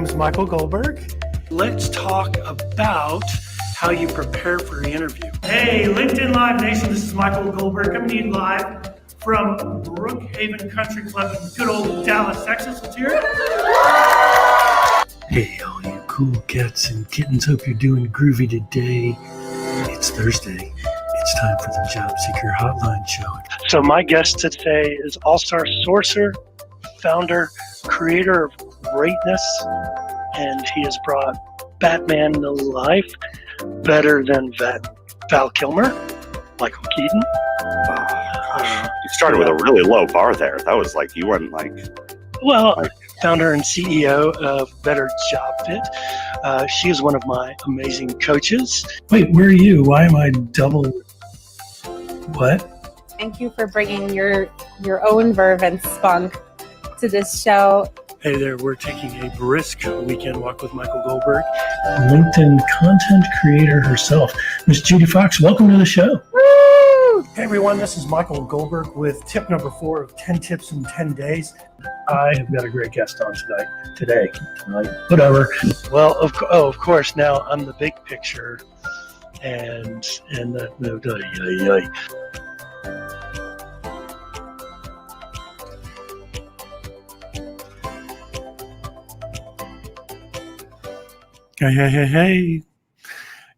name is Michael Goldberg. Let's talk about how you prepare for an interview. Hey, LinkedIn Live Nation, this is Michael Goldberg coming to you live from Brookhaven Country Club in good old Dallas, Texas. Let's hear it. Hey, all you cool cats and kittens, hope you're doing groovy today. It's Thursday. It's time for the Job Seeker Hotline Show. So my guest today is All-Star Sourcer, founder, creator of Greatness, and he has brought Batman to life better than Val Kilmer, Michael Keaton. You started with a really low bar there. That was like, you went like... Well, founder and CEO of Better Job Fit. She is one of my amazing coaches. Wait, where are you? Why am I double... What? Thank you for bringing your own verve and spunk to this show. Hey there, we're taking a brisk weekend walk with Michael Goldberg, LinkedIn content creator herself. Miss Judy Fox, welcome to the show. Woo! Hey everyone, this is Michael Goldberg with tip number 4 of 10 tips in 10 days. I have got a great guest on today, whatever. Well, of course, now I'm the big picture and Hey,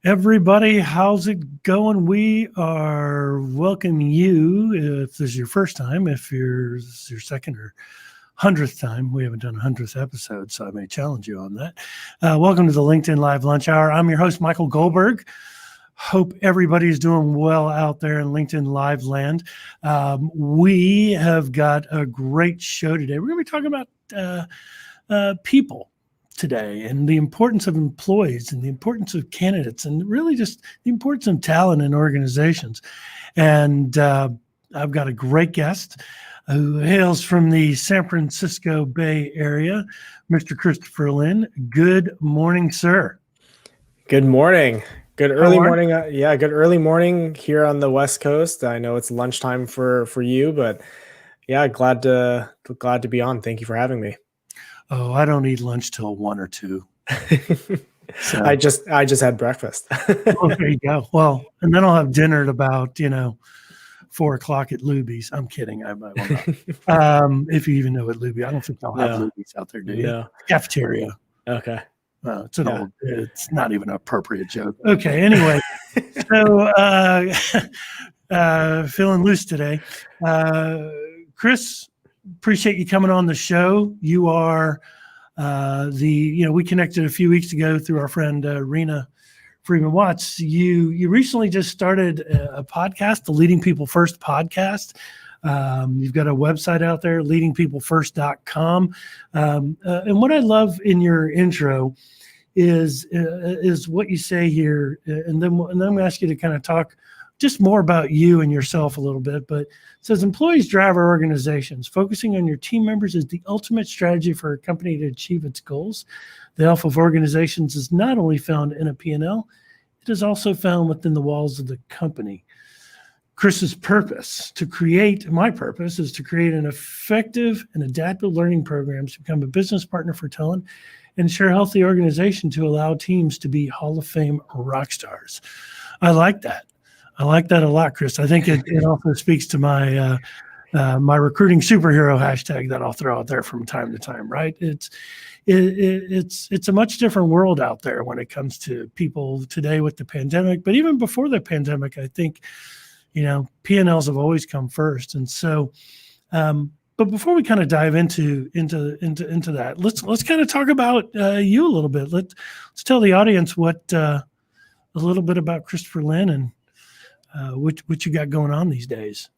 everybody, how's it going? We are welcoming you if this is your first time, if it's your second or 100th time. We haven't done a 100th episode, so I may challenge you on that. Welcome to the LinkedIn Live Lunch Hour. I'm your host, Michael Goldberg. Hope everybody's doing well out there in LinkedIn Live land. We have got a great show today. We're going to be talking about people today and the importance of employees and the importance of candidates and really just the importance of talent in organizations. And I've got a great guest who hails from the San Francisco Bay Area, Mr. Christopher Lynn. Good morning, sir. Good morning. Good early morning. Good early morning here on the West Coast. I know it's lunchtime for you, but yeah, glad to be on. Thank you for having me. Oh, I don't eat lunch till 1 or 2. So. I just had breakfast. Oh, there you go. Well, and then I'll have dinner at about 4 o'clock at Luby's. I'm kidding. I won't. If you even know what Luby, I don't think they'll have Luby's out there, do you? No. Cafeteria. Okay. It's not even an appropriate joke. Okay. Anyway, so feeling loose today. Chris, appreciate you coming on the show. You are we connected a few weeks ago through our friend Rena Freeman Watts. You recently just started a podcast, the Leading People First podcast. You've got a website out there, leadingpeoplefirst.com. And what I love in your intro is what you say here. And then I'm going to ask you to kind of talk just more about you and yourself a little bit, but it says employees drive our organizations. Focusing on your team members is the ultimate strategy for a company to achieve its goals. The health of organizations is not only found in a P&L, it is also found within the walls of the company. Chris's my purpose is to create an effective and adaptive learning programs to become a business partner for talent and ensure a healthy organization to allow teams to be Hall of Fame rock stars. I like that. I like that a lot, Chris. I think it also speaks to my my recruiting superhero hashtag that I'll throw out there from time to time. Right? It's a much different world out there when it comes to people today with the pandemic. But even before the pandemic, I think P&Ls have always come first. And so, but before we kind of dive into that, let's kind of talk about you a little bit. Let's tell the audience a little bit about Christopher Lynn and what you got going on these days.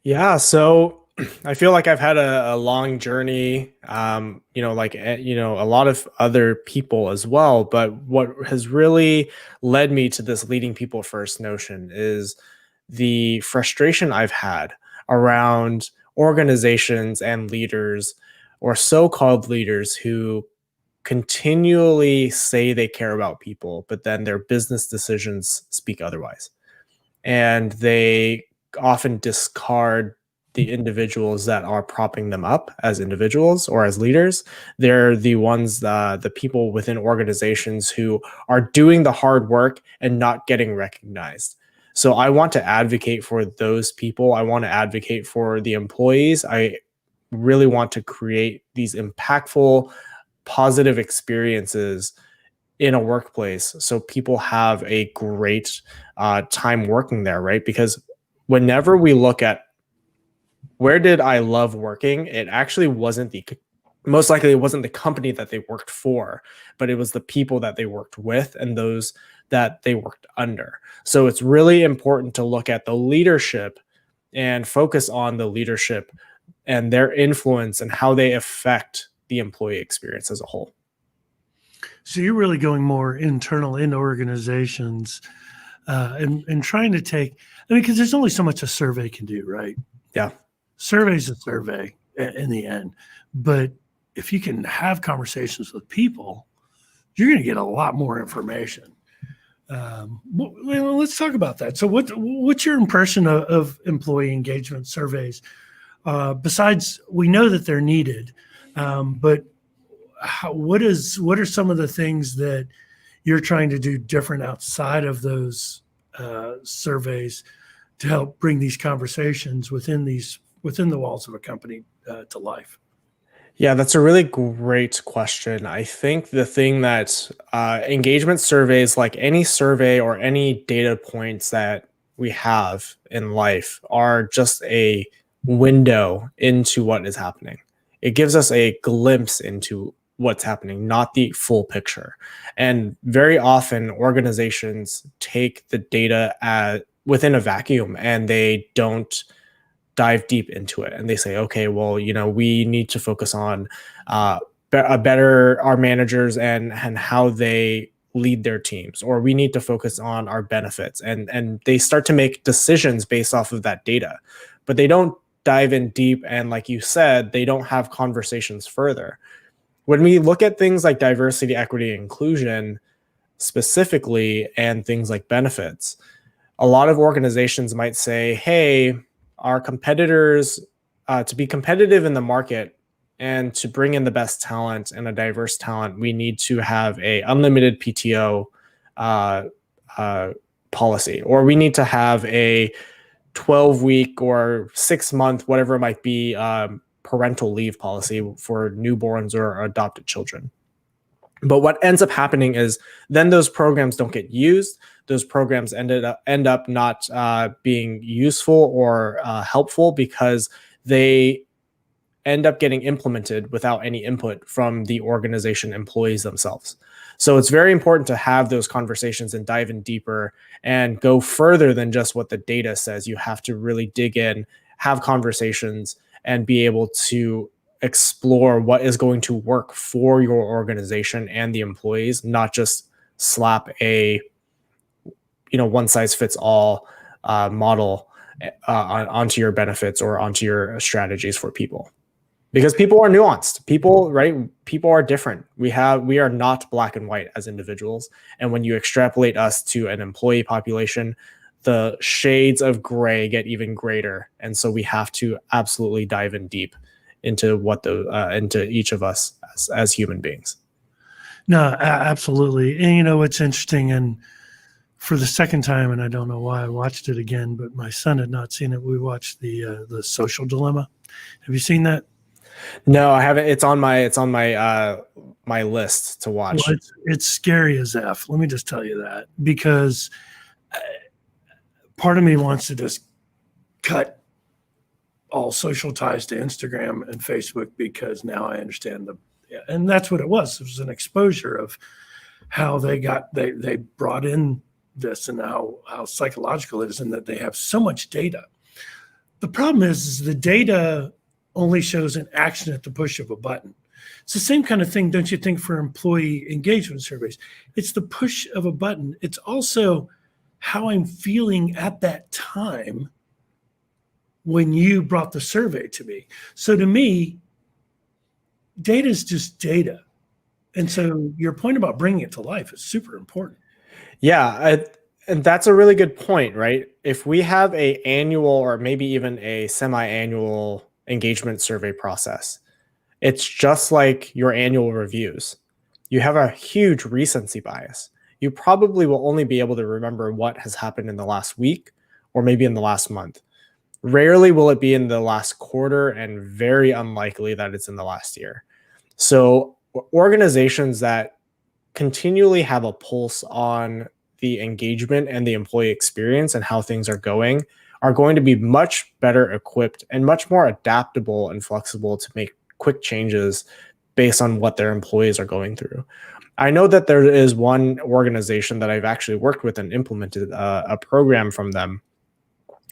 Yeah. So I feel like I've had a long journey, a lot of other people as well. But what has really led me to this leading people first notion is the frustration I've had around organizations and leaders or so-called leaders who continually say they care about people, but then their business decisions speak otherwise. And they often discard the individuals that are propping them up as individuals or as leaders. They're the ones, the people within organizations who are doing the hard work and not getting recognized. So I want to advocate for those people. I want to advocate for the employees. I really want to create these impactful, positive experiences in a workplace so people have a great time working there, right? Because whenever we look at where did I love working, it actually wasn't most likely it wasn't the company that they worked for, but it was the people that they worked with and those that they worked under. So it's really important to look at the leadership and focus on the leadership and their influence and how they affect the employee experience as a whole. So you're really going more internal in organizations and trying to take, because there's only so much a survey can do, right? Yeah. Survey's a survey in the end. But if you can have conversations with people, you're going to get a lot more information. Well, let's talk about that. So what's your impression of employee engagement surveys? Besides, we know that they're needed, but what are some of the things that you're trying to do different outside of those surveys to help bring these conversations within the walls of a company to life? Yeah, that's a really great question. I think the thing that engagement surveys, like any survey or any data points that we have in life, are just a window into what is happening. It gives us a glimpse into what's happening, not the full picture. And very often organizations take the data within a vacuum and they don't dive deep into it. And they say, okay, well, we need to focus on our managers and how they lead their teams, or we need to focus on our benefits. And they start to make decisions based off of that data, but they don't dive in deep. And like you said, they don't have conversations further. When we look at things like diversity, equity, and inclusion specifically, and things like benefits, a lot of organizations might say, hey, our competitors, to be competitive in the market and to bring in the best talent and a diverse talent, we need to have a unlimited PTO policy, or we need to have a 12-week or 6-month, whatever it might be, parental leave policy for newborns or adopted children. But what ends up happening is then those programs don't get used. Those programs end up not being useful or helpful because they end up getting implemented without any input from the organization employees themselves. So it's very important to have those conversations and dive in deeper and go further than just what the data says. You have to really dig in, have conversations, and be able to explore what is going to work for your organization and the employees, not just slap a one size fits all model onto your benefits or onto your strategies for people. Because people are nuanced. People are different. We are not black and white as individuals. And when you extrapolate us to an employee population, the shades of gray get even greater. And so we have to absolutely dive in deep into into each of us as human beings. No, absolutely. And what's interesting, and for the second time, and I don't know why I watched it again, but my son had not seen it. We watched the Social Dilemma. Have you seen that? No, I haven't. It's on my list to watch. Well, it's scary as F. Let me just tell you that, because part of me wants to just cut all social ties to Instagram and Facebook, because now I understand and that's what it was. It was an exposure of how they brought in this and how psychological it is, and that they have so much data. The problem is the data only shows an action at the push of a button. It's the same kind of thing, don't you think, for employee engagement surveys? It's the push of a button. It's also how I'm feeling at that time when you brought the survey to me. So to me, data is just data. And so your point about bringing it to life is super important. Yeah. And that's a really good point, right? If we have a annual or maybe even a semi-annual engagement survey process, it's just like your annual reviews. You have a huge recency bias. You probably will only be able to remember what has happened in the last week or maybe in the last month. Rarely will it be in the last quarter, and very unlikely that it's in the last year. So organizations that continually have a pulse on the engagement and the employee experience and how things are going to be much better equipped and much more adaptable and flexible to make quick changes based on what their employees are going through. I know that there is one organization that I've actually worked with and implemented a program from them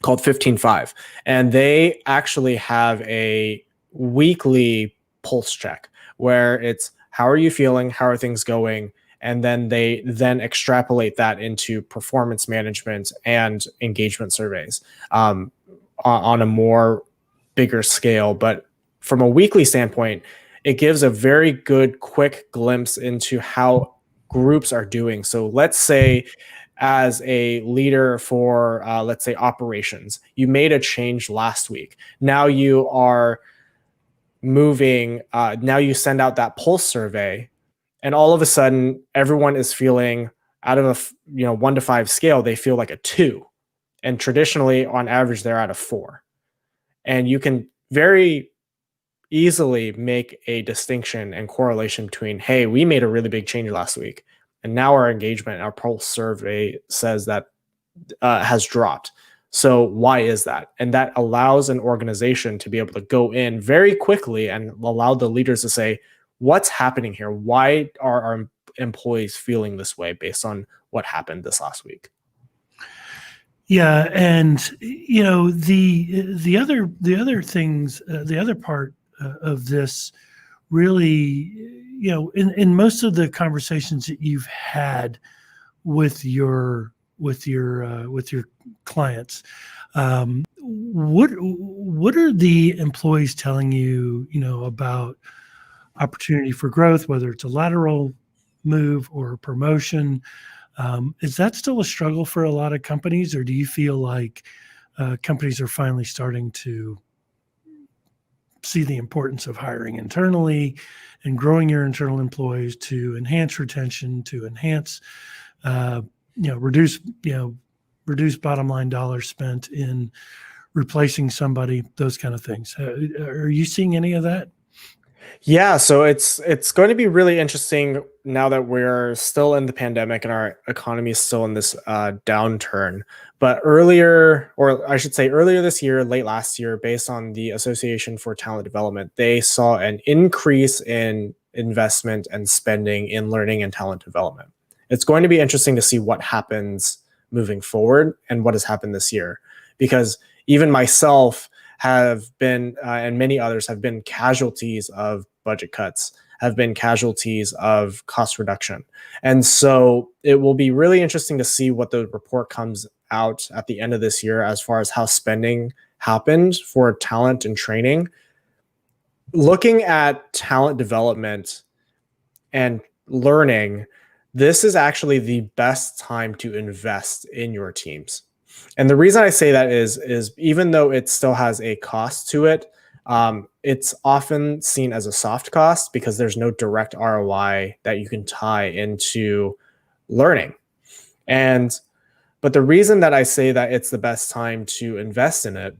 called 15-5. And they actually have a weekly pulse check where it's, how are you feeling? How are things going? And then they then extrapolate that into performance management and engagement surveys on a more bigger scale. But from a weekly standpoint, it gives a very good, quick glimpse into how groups are doing. So let's say, as a leader for, let's say, operations, you made a change last week. Now you are moving, now you send out that pulse survey, and all of a sudden, everyone is feeling, out of a 1 to 5 scale, they feel like a 2. And traditionally, on average, they're at a 4. And you can very easily make a distinction and correlation between, hey, we made a really big change last week, and now our engagement, our pulse survey says that has dropped. So why is that? And that allows an organization to be able to go in very quickly and allow the leaders to say, what's happening here? Why are our employees feeling this way based on what happened this last week? Yeah, and the other things, the other part of this, really, in most of the conversations that you've had with your clients, what are the employees telling you, about opportunity for growth, whether it's a lateral move or a promotion? Is that still a struggle for a lot of companies, or do you feel like companies are finally starting to see the importance of hiring internally and growing your internal employees to enhance retention, to enhance, reduce bottom line dollars spent in replacing somebody, those kind of things? Are you seeing any of that? Yeah, so it's going to be really interesting now that we're still in the pandemic and our economy is still in this downturn. But earlier this year, late last year, based on the Association for Talent Development, they saw an increase in investment and spending in learning and talent development. It's going to be interesting to see what happens moving forward and what has happened this year, because even myself have been, and many others have been, casualties of budget cuts, have been casualties of cost reduction. And so it will be really interesting to see what the report comes out at the end of this year as far as how spending happened for talent and training. Looking at talent development and learning, this is actually the best time to invest in your teams. And the reason I say that is even though it still has a cost to it, it's often seen as a soft cost because there's no direct ROI that you can tie into learning. But the reason that I say that it's the best time to invest in it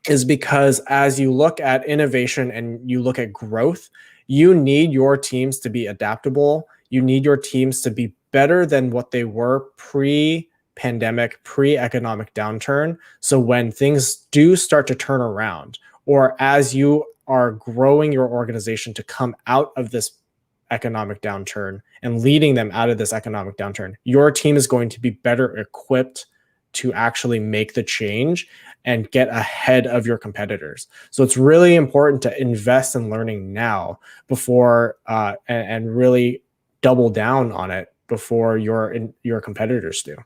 is because as you look at innovation and you look at growth, you need your teams to be adaptable. You need your teams to be better than what they were pre-pandemic, pre-economic downturn. So when things do start to turn around, or as you are growing your organization to come out of this economic downturn and leading them out of this economic downturn, your team is going to be better equipped to actually make the change and get ahead of your competitors. So it's really important to invest in learning now before and really double down on it before your competitors do.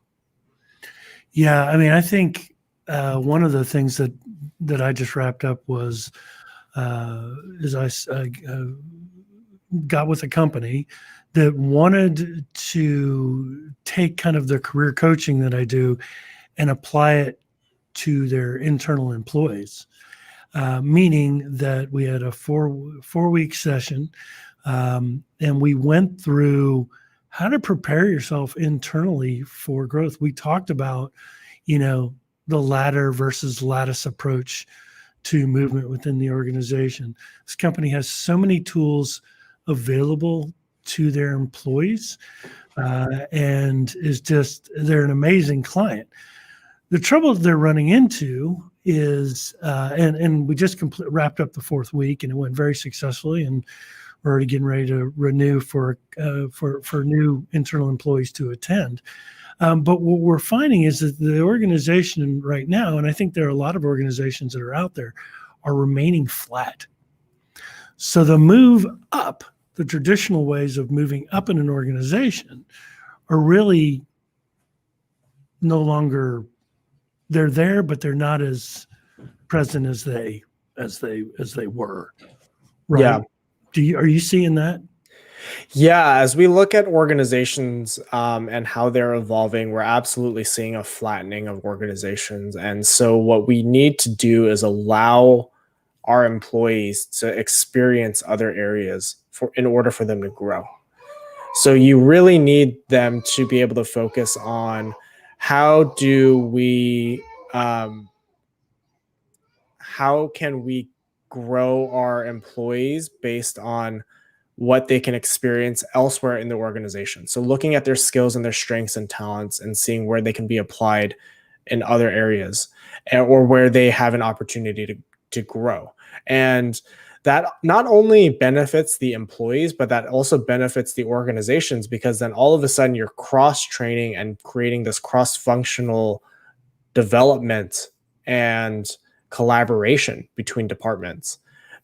Yeah, I mean, I think one of the things that I just wrapped up was is I got with a company that wanted to take kind of the career coaching that I do and apply it to their internal employees, meaning that we had a four-week session, and we went through how to prepare yourself internally for growth. We talked about, the ladder versus lattice approach to movement within the organization. This company has so many tools available to their employees, and they're an amazing client. The trouble they're running into is, and we just wrapped up the 4th week, and it went very successfully, and we're already getting ready to renew for new internal employees to attend. But what we're finding is that the organization right now, and I think there are a lot of organizations that are out there, are remaining flat. So the move up, the traditional ways of moving up in an organization, are really no longer, they're there, but they're not as present as they were. Right? Yeah. Are you seeing that? Yeah, as we look at organizations and how they're evolving, we're absolutely seeing a flattening of organizations. And so what we need to do is allow our employees to experience other areas in order for them to grow. So you really need them to be able to focus on how can we grow our employees based on what they can experience elsewhere in the organization. So looking at their skills and their strengths and talents and seeing where they can be applied in other areas, or where they have an opportunity to grow. And that not only benefits the employees, but that also benefits the organizations, because then all of a sudden you're cross-training and creating this cross-functional development and collaboration between departments.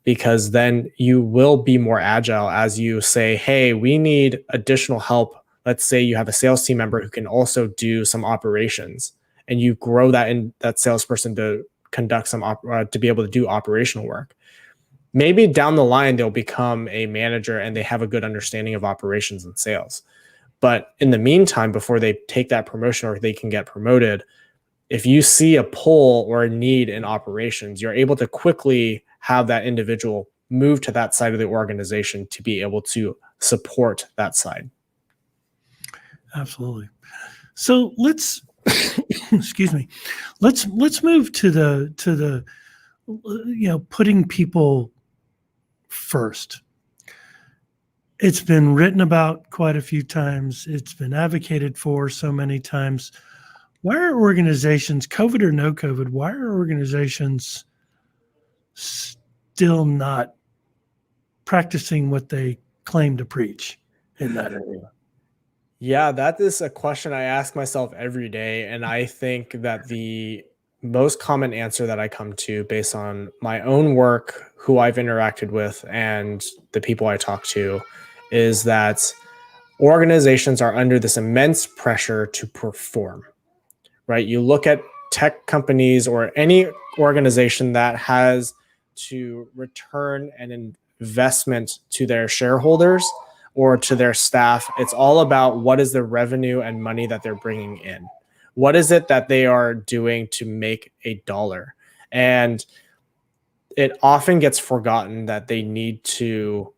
Because then you will be more agile as you say, hey, we need additional help. Let's say you have a sales team member who can also do some operations, and you grow that salesperson to conduct to be able to do operational work. Maybe down the line, they'll become a manager and they have a good understanding of operations and sales. But in the meantime, before they take that promotion or they can get promoted, if you see a pull or a need in operations, you're able to quickly have that individual move to that side of the organization to be able to support that side. Absolutely. So let's excuse me. Let's move to the putting people first. It's been written about quite a few times. It's been advocated for so many times. Why are organizations, COVID or no COVID, why are organizations still not practicing what they claim to preach in that area? Yeah, that is a question I ask myself every day. And I think that the most common answer that I come to based on my own work, who I've interacted with, and the people I talk to, is that organizations are under this immense pressure to perform, right? You look at tech companies or any organization that has to return an investment to their shareholders or to their staff. It's all about what is the revenue and money that they're bringing in. What is it that they are doing to make a dollar? And it often gets forgotten that they need to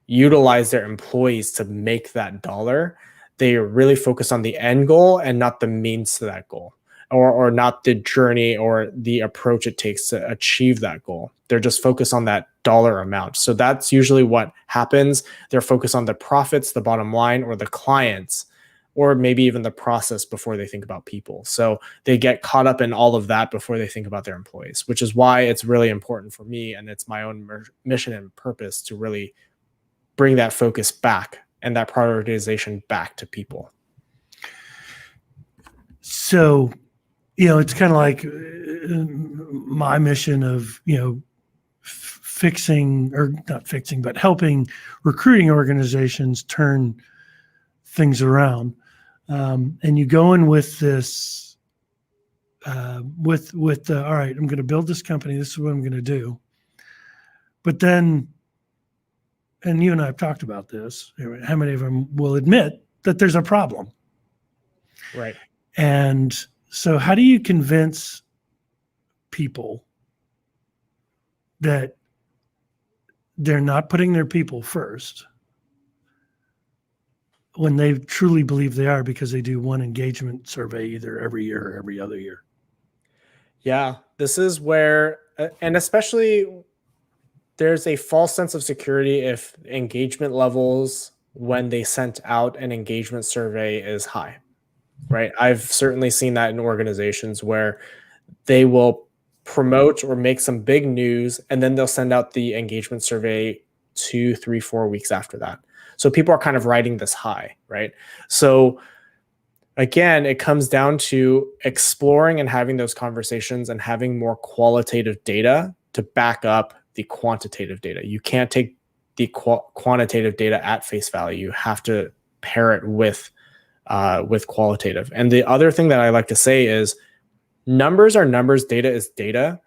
utilize their employees to make that dollar. They are really focused on the end goal and not the means to that goal, or not the journey or the approach it takes to achieve that goal. They're just focused on that dollar amount. So that's usually what happens. They're focused on the profits, the bottom line, or the clients, or maybe even the process before they think about people. So they get caught up in all of that before they think about their employees, which is why it's really important for me, and it's my own mission and purpose to really bring that focus back and that prioritization back to people. So, it's kind of like my mission of, helping recruiting organizations turn things around. And you go in with this, all right, I'm going to build this company. This is what I'm going to do. But then, and you and I have talked about this, how many of them will admit that there's a problem. Right. And so how do you convince people that they're not putting their people first when they truly believe they are, because they do one engagement survey either every year or every other year? Yeah, this is where, and especially there's a false sense of security if engagement levels when they sent out an engagement survey is high, right? I've certainly seen that in organizations where they will promote or make some big news, and then they'll send out the engagement survey 2, 3, 4 weeks after that. So people are kind of riding this high, right? So again, it comes down to exploring and having those conversations and having more qualitative data to back up the quantitative data. You can't take the quantitative data at face value. You have to pair it with qualitative. And the other thing that I like to say is numbers are numbers, data is data.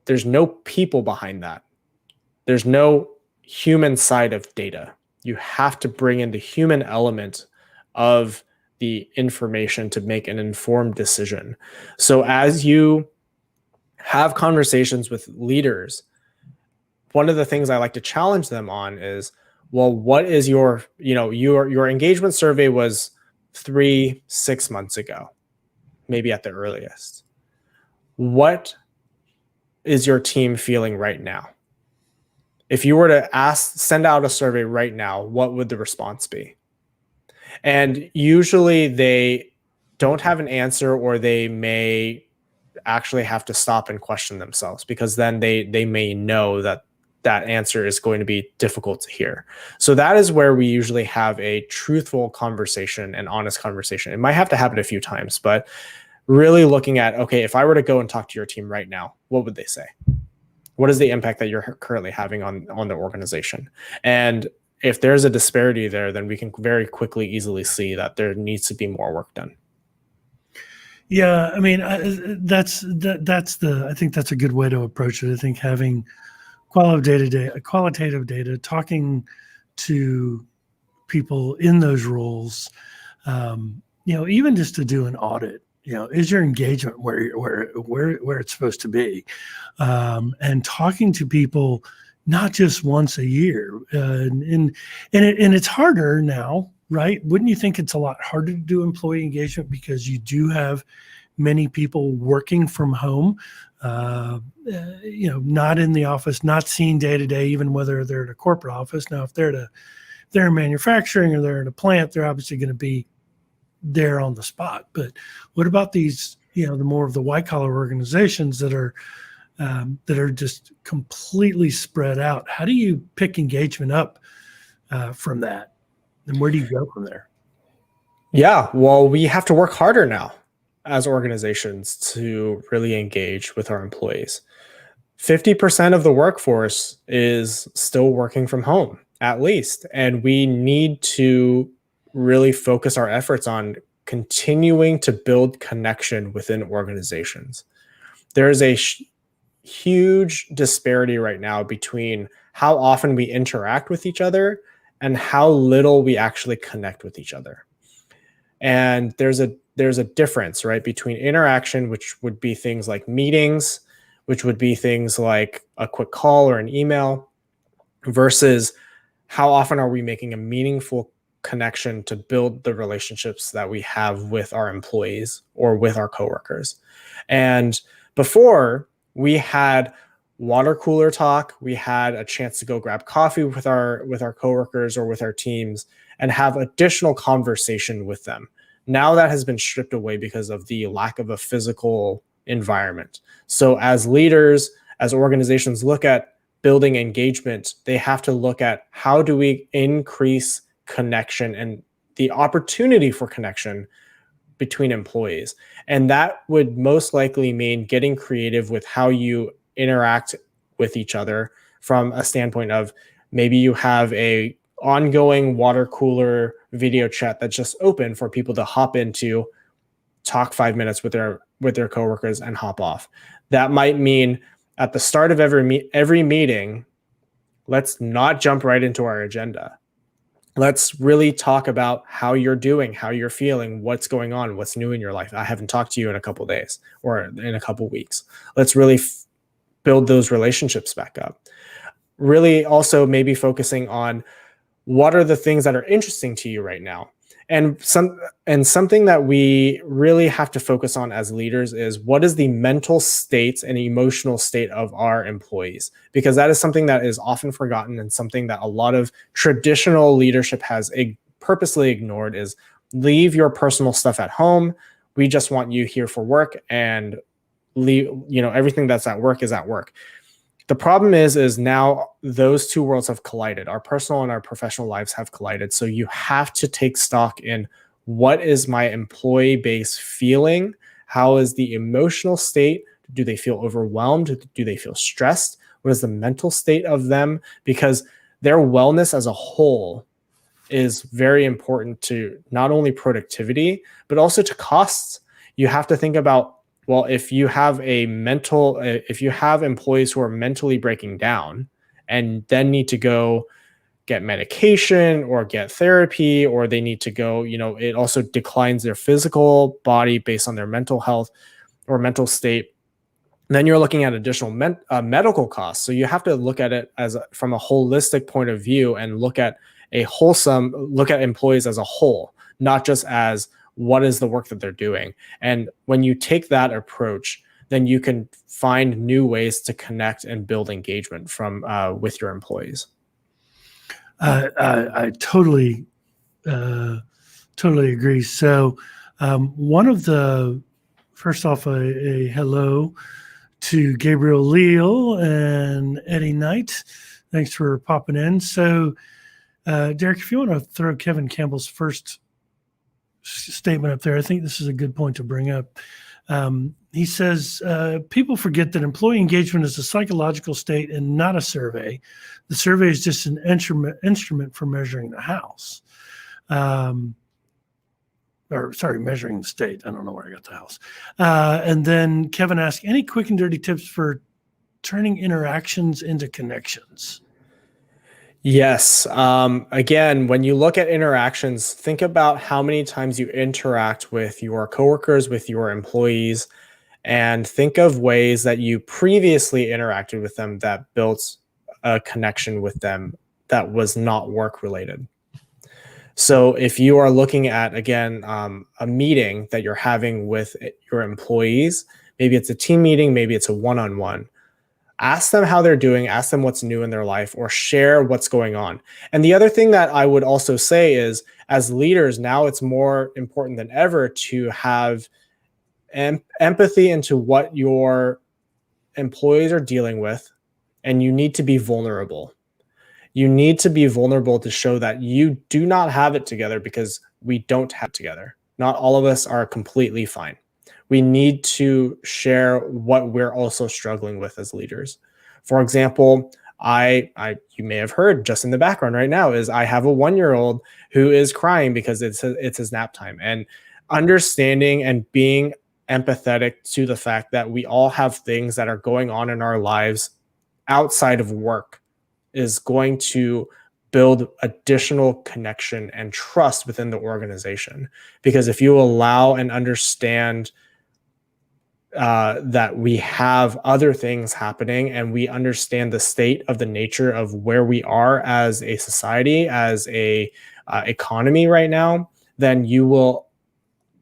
There's no people behind that. There's no human side of data. You have to bring in the human element of the information to make an informed decision. So as you have conversations with leaders, one of the things I like to challenge them on is, well, what is your engagement survey was 3-6 months ago, maybe at the earliest. What is your team feeling right now? If you were to send out a survey right now, what would the response be? And usually they don't have an answer, or they may actually have to stop and question themselves, because then they may know that answer is going to be difficult to hear. So that is where we usually have a truthful conversation and honest conversation. It might have to happen a few times, but really looking at, okay, if I were to go and talk to your team right now, what would they say? What is the impact that you're currently having on the organization? And if there's a disparity there, then we can very quickly, easily see that there needs to be more work done. Yeah, I mean, I think that's a good way to approach it. I think having qualitative data, talking to people in those roles, even just to do an audit, is your engagement where it's supposed to be, and talking to people not just once a year, and it's harder now, right? Wouldn't you think it's a lot harder to do employee engagement because you do have many people working from home, not in the office, not seen day to day, even whether they're at a corporate office. Now, if they're in manufacturing or they're in a plant, they're obviously going to be there on the spot. But what about these, the more of the white collar organizations that are just completely spread out? How do you pick engagement up from that? And where do you go from there? Yeah, well, we have to work harder now as organizations to really engage with our employees. 50% of the workforce is still working from home, at least. And we need to really focus our efforts on continuing to build connection within organizations. There is a huge disparity right now between how often we interact with each other and how little we actually connect with each other. And there's a difference, right, between interaction, which would be things like meetings, which would be things like a quick call or an email, versus how often are we making a meaningful connection to build the relationships that we have with our employees or with our coworkers. And before, we had water cooler talk, we had a chance to go grab coffee with our coworkers or with our teams and have additional conversation with them. Now that has been stripped away because of the lack of a physical environment. So as leaders, as organizations look at building engagement, they have to look at how do we increase connection and the opportunity for connection between employees. And that would most likely mean getting creative with how you interact with each other, from a standpoint of maybe you have a ongoing water cooler video chat that's just open for people to hop into, talk 5 minutes with their coworkers and hop off. That might mean at the start of every meeting, let's not jump right into our agenda. Let's really talk about how you're doing, how you're feeling, what's going on, what's new in your life. I haven't talked to you in a couple days or in a couple weeks. Let's really build those relationships back up. Really also maybe focusing on what are the things that are interesting to you right now. And something that we really have to focus on as leaders is what is the mental state and emotional state of our employees, because that is something that is often forgotten and something that a lot of traditional leadership has purposely ignored is leave your personal stuff at home. We just want you here for work, and leave, everything that's at work is at work. The problem is now those two worlds have collided. Our personal and our professional lives have collided. So you have to take stock in what is my employee base feeling? How is the emotional state? Do they feel overwhelmed? Do they feel stressed? What is the mental state of them? Because their wellness as a whole is very important to not only productivity, but also to costs. You have to think about, well, if you have employees who are mentally breaking down and then need to go get medication or get therapy, or they need to go, it also declines their physical body based on their mental health or mental state. Then you're looking at additional medical costs. So you have to look at it from a holistic point of view and look at employees as a whole, not just as what is the work that they're doing. And when you take that approach, then you can find new ways to connect and build engagement with your employees. I totally agree. So first off, a hello to Gabriel Leal and Eddie Knight. Thanks for popping in. So Derek, if you want to throw Kevin Campbell's first statement up there, I think this is a good point to bring up. He says, people forget that employee engagement is a psychological state and not a survey. The survey is just an instrument for measuring the house. Measuring the state. I don't know where I got the house. And then Kevin asked, any quick and dirty tips for turning interactions into connections? Yes. Again, when you look at interactions, think about how many times you interact with your coworkers, with your employees, and think of ways that you previously interacted with them that built a connection with them that was not work related. So if you are looking at, again, a meeting that you're having with your employees, maybe it's a team meeting, maybe it's a one-on-one, ask them how they're doing, ask them what's new in their life, or share what's going on. And the other thing that I would also say is, as leaders, now it's more important than ever to have empathy into what your employees are dealing with, and you need to be vulnerable. You need to be vulnerable to show that you do not have it together, because we don't have it together. Not all of us are completely fine. We need to share what we're also struggling with as leaders. For example, you may have heard just in the background right now is I have a 1-year-old who is crying because it's his nap time, and understanding and being empathetic to the fact that we all have things that are going on in our lives outside of work is going to build additional connection and trust within the organization. Because if you allow and understand that we have other things happening, and we understand the state of the nature of where we are as a society, as a economy right now, then you will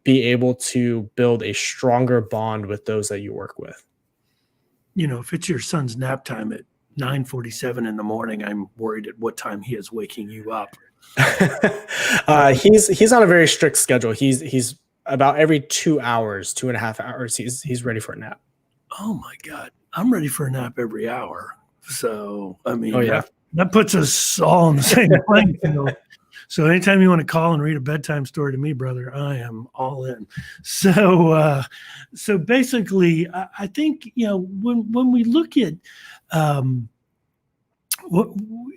be able to build a stronger bond with those that you work with. If it's your son's nap time at 9:47 in the morning, I'm worried at what time he is waking you up. He's on a very strict schedule. He's about every 2.5 hours, he's ready for a nap. Oh my God. I'm ready for a nap every hour. So, I mean, oh, yeah. that puts us all on the same playing field. So anytime you want to call and read a bedtime story to me, brother, I am all in. So basically, I think, when we look at,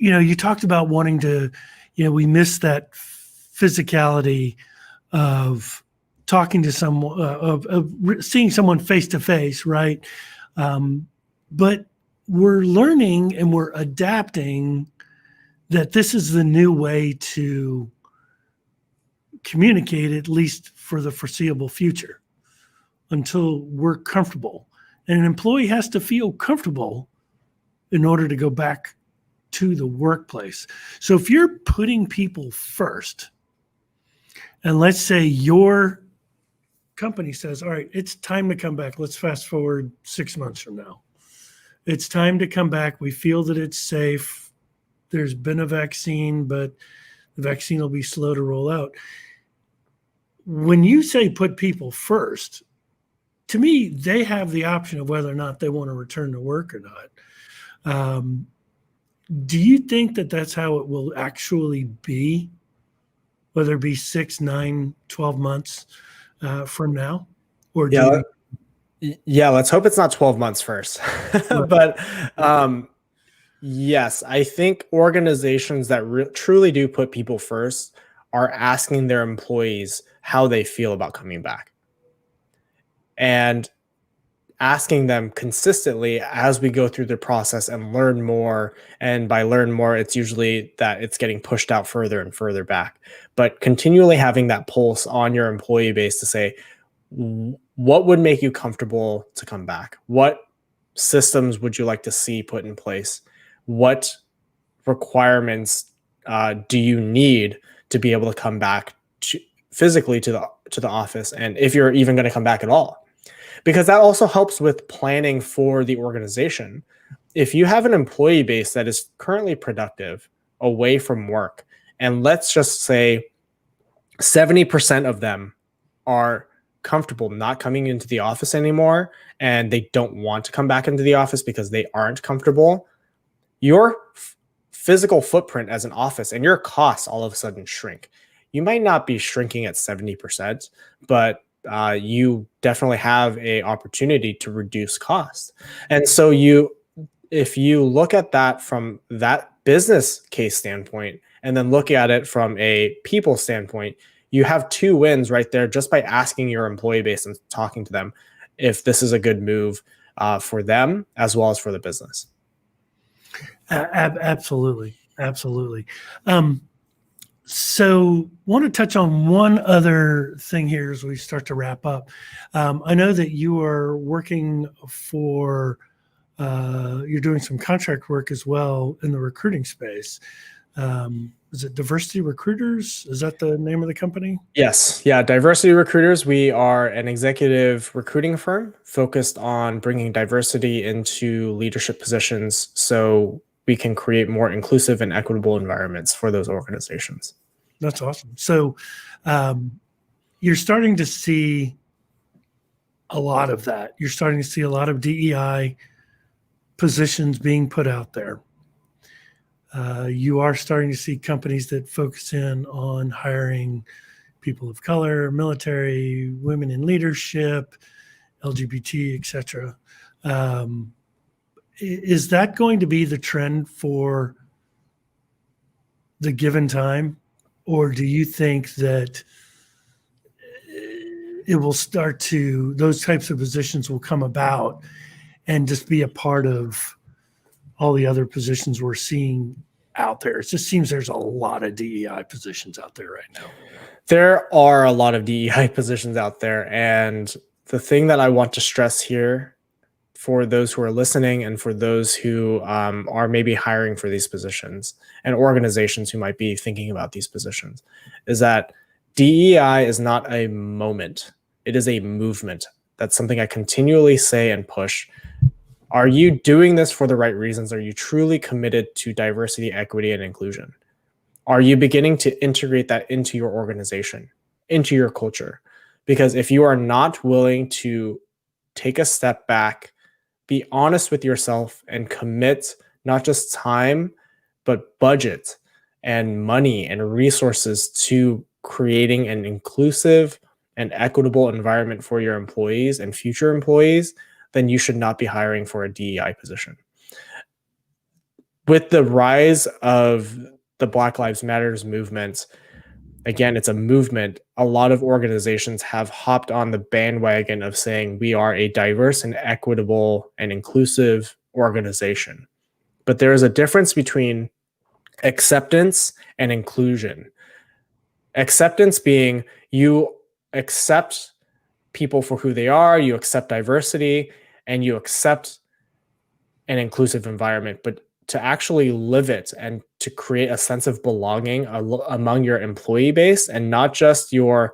you talked about wanting to, we miss that physicality of talking to someone, of seeing someone face to face, right? But we're learning and we're adapting that this is the new way to communicate, at least for the foreseeable future, until we're comfortable. And an employee has to feel comfortable in order to go back to the workplace. So if you're putting people first, and let's say your company says, all right, it's time to come back. Let's fast forward 6 months from now. It's time to come back. We feel that it's safe. There's been a vaccine, but the vaccine will be slow to roll out. When you say put people first, to me, they have the option of whether or not they want to return to work or not. Do you think that that's how it will actually be, whether it be 6, 9, 12 months from now? Or do Yeah, let's hope it's not 12 months first. But yes, I think organizations that truly do put people first are asking their employees how they feel about coming back, and asking them consistently as we go through the process and learn more. And by learn more, it's usually that it's getting pushed out further and further back, but continually having that pulse on your employee base to say, what would make you comfortable to come back? What systems would you like to see put in place? What requirements do you need to be able to come back physically to the office? And if you're even going to come back at all, because that also helps with planning for the organization. If you have an employee base that is currently productive away from work, and let's just say 70% of them are comfortable not coming into the office anymore, and they don't want to come back into the office because they aren't comfortable, your physical footprint as an office and your costs all of a sudden shrink. You might not be shrinking at 70%, but you definitely have a opportunity to reduce costs. And so if you look at that from that business case standpoint, and then look at it from a people standpoint, you have 2 wins right there just by asking your employee base and talking to them if this is a good move for them as well as for the business. Absolutely. Absolutely. So want to touch on one other thing here as we start to wrap up. I know that you are working for, you're doing some contract work as well in the recruiting space. Is it Diversity Recruiters? Is that the name of the company? Yes. Yeah. Diversity Recruiters. We are an executive recruiting firm focused on bringing diversity into leadership positions so we can create more inclusive and equitable environments for those organizations. That's awesome. So you're starting to see a lot of that. You're starting to see a lot of DEI positions being put out there. You are starting to see companies that focus in on hiring people of color, military, women in leadership, LGBT, etc. Is that going to be the trend for the given time? Or do you think that it will start to, those types of positions will come about and just be a part of all the other positions we're seeing out there? It just seems there's a lot of DEI positions out there right now. There are a lot of DEI positions out there. And the thing that I want to stress here for those who are listening and for those who are maybe hiring for these positions and organizations who might be thinking about these positions is that DEI is not a moment. It is a movement. That's something I continually say and push. Are you doing this for the right reasons? Are you truly committed to diversity, equity, and inclusion? Are you beginning to integrate that into your organization, into your culture? Because if you are not willing to take a step back, be honest with yourself, and commit not just time, but budget and money and resources to creating an inclusive and equitable environment for your employees and future employees, then you should not be hiring for a DEI position. With the rise of the Black Lives Matters movement, again, it's a movement. A lot of organizations have hopped on the bandwagon of saying we are a diverse and equitable and inclusive organization. But there is a difference between acceptance and inclusion. Acceptance being you accept people for who they are, you accept diversity, and you accept an inclusive environment, but to actually live it and to create a sense of belonging among your employee base, and not just your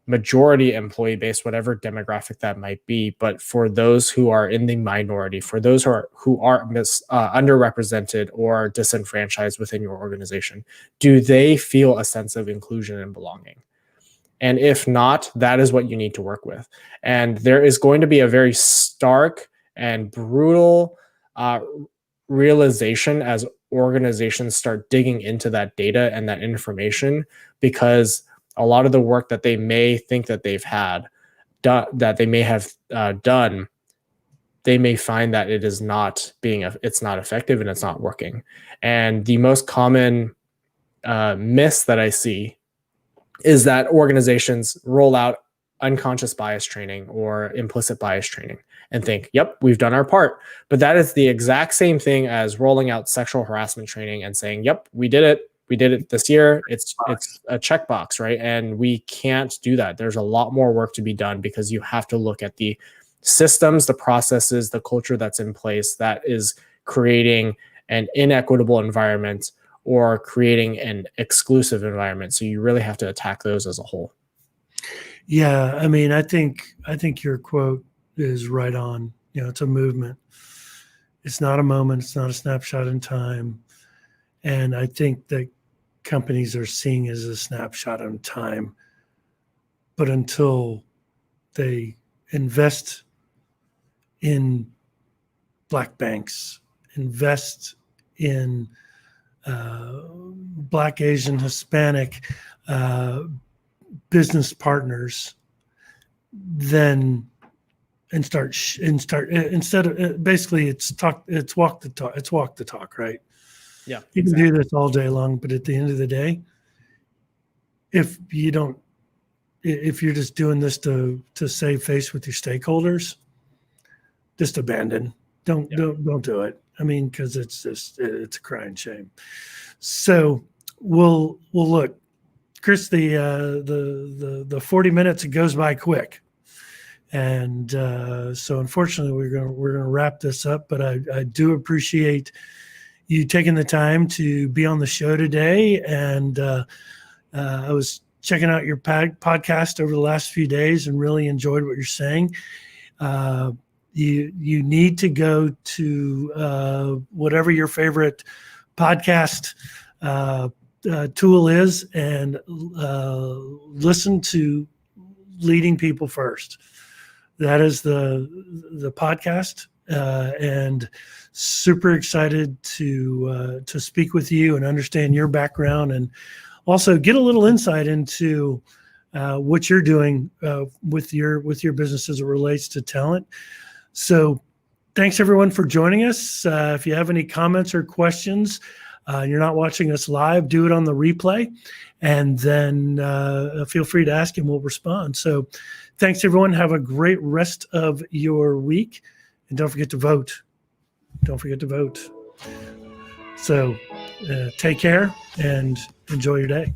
majority employee base, whatever demographic that might be, but for those who are in the minority, for those who are underrepresented or disenfranchised within your organization. Do they feel a sense of inclusion and belonging? And if not, that is what you need to work with. And there is going to be a very stark and brutal realization as organizations start digging into that data and that information, because a lot of the work that they may think that they've had done, that they may have done, they may find that it is not it's not effective and it's not working. And the most common myths that I see is that organizations roll out unconscious bias training or implicit bias training and think, yep, we've done our part. But that is the exact same thing as rolling out sexual harassment training and saying, yep, we did it. We did it this year. It's a checkbox, right? And we can't do that. There's a lot more work to be done, because you have to look at the systems, the processes, the culture that's in place that is creating an inequitable environment or creating an exclusive environment. So you really have to attack those as a whole. Yeah, I mean, I think your quote is right on. You know, it's a movement. It's not a moment. It's not a snapshot in time. And I think that companies are seeing it as a snapshot in time. But until they invest in Black banks, invest in Black, Asian, Hispanic business partners, then instead of basically it's walk the talk, right? Yeah, you can exactly. do this all day long, but at the end of the day, if you're just doing this to save face with your stakeholders, just abandon. Don't do it. I mean, because it's a crying shame. So we'll look, Chris. The 40 minutes, it goes by quick, and so unfortunately we're gonna wrap this up. But I do appreciate you taking the time to be on the show today, and I was checking out your podcast over the last few days and really enjoyed what you're saying. You need to go to whatever your favorite podcast tool is and listen to Leading People First. That is the podcast, and super excited to speak with you and understand your background, and also get a little insight into what you're doing with your business as it relates to talent. So thanks everyone for joining us. If you have any comments or questions, you're not watching us live, do it on the replay, and then feel free to ask and we'll respond. So thanks everyone. Have a great rest of your week, and don't forget to vote. Don't forget to vote. So take care and enjoy your day.